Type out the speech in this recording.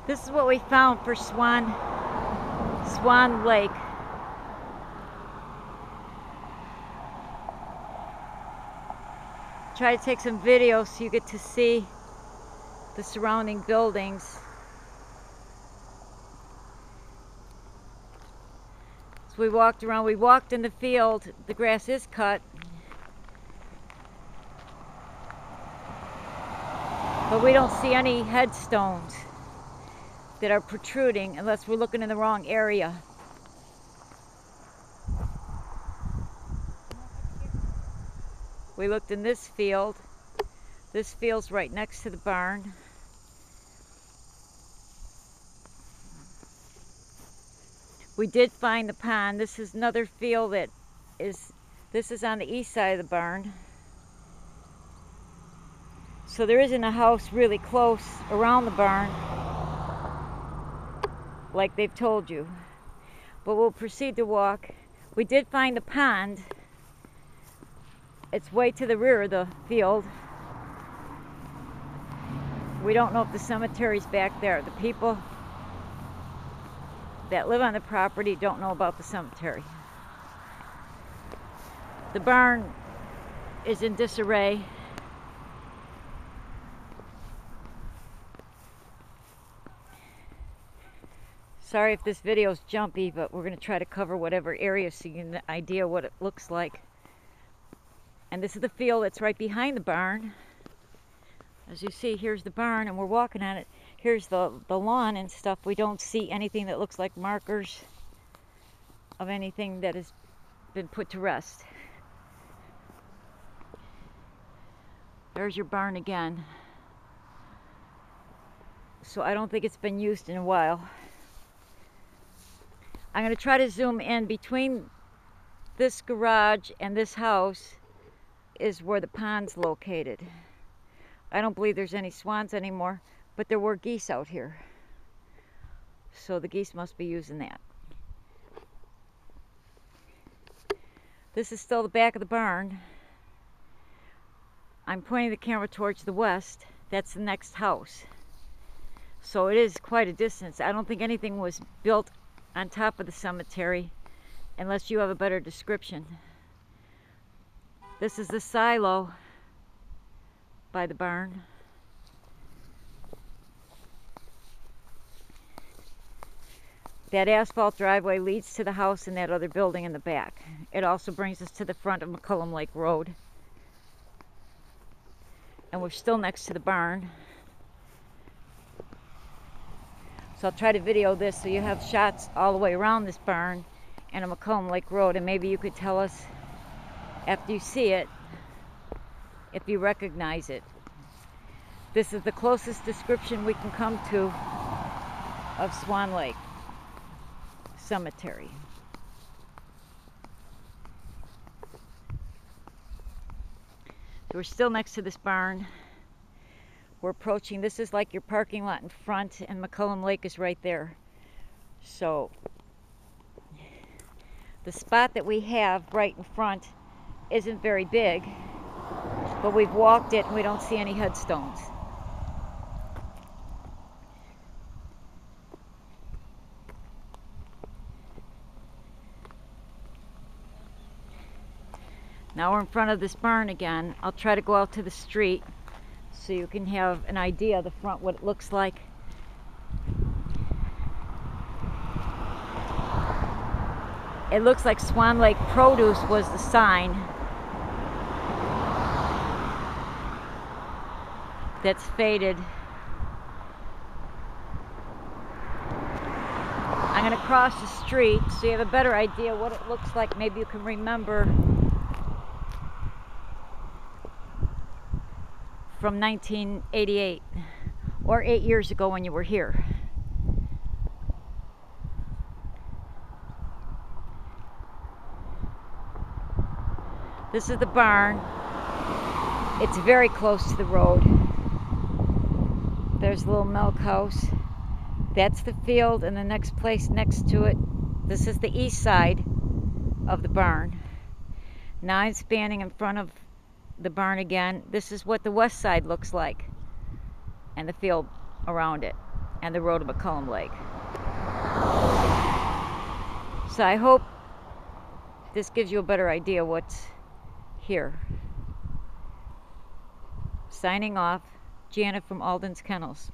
This is what we found for Swan Lake. Try to take some videos so you get to see the surrounding buildings. So we walked around, we walked in the field, the grass is cut. But we don't see any headstones that are protruding unless we're looking in the wrong area. We looked in this field. This field's right next to the barn. We did find the pond. This is another field this is on the east side of the barn. So there isn't a house really close around the barn, like they've told you. But we'll proceed to walk. We did find the pond. It's way to the rear of the field. We don't know if the cemetery's back there. The people that live on the property don't know about the cemetery. The barn is in disarray. Sorry if this video is jumpy, but we're going to try to cover whatever area so you get an idea what it looks like. And this is the field that's right behind the barn. As you see, here's the barn and we're walking on it. Here's the lawn and stuff. We don't see anything that looks like markers of anything that has been put to rest. There's your barn again. So I don't think it's been used in a while. I'm going to try to zoom in. Between this garage and this house is where the pond's located. I don't believe there's any swans anymore, but there were geese out here. So the geese must be using that. This is still the back of the barn. I'm pointing the camera towards the west. That's the next house. So it is quite a distance. I don't think anything was built on top of the cemetery unless you have a better description. This is the silo by the barn. That asphalt driveway leads to the house and that other building in the back. It also brings us to the front of McCullum Lake Road. And we're still next to the barn. So I'll try to video this so you have shots all the way around this barn and a McCullum Lake Road, and maybe you could tell us after you see it if you recognize it. This is the closest description we can come to of Swan Lake Cemetery. So we're still next to this barn. We're approaching, this is like your parking lot in front, and McCullum Lake is right there. So the spot that we have right in front isn't very big, but we've walked it and we don't see any headstones. Now we're in front of this barn again. I'll try to go out to the street so you can have an idea of the front, what it looks like. It looks like Swan Lake Produce was the sign that's faded. I'm going to cross the street so you have a better idea what it looks like. Maybe you can remember from 1988 or 8 years ago when you were here. This is the barn. It's very close to the road. There's a little milk house. That's the field, and the next place next to it, this is the east side of the barn. Now I'm standing in front of the barn again. This is what the west side looks like and the field around it. and the road to McCollum Lake. So I hope this gives you a better idea what's here. Signing off, Janet from Alden's Kennels.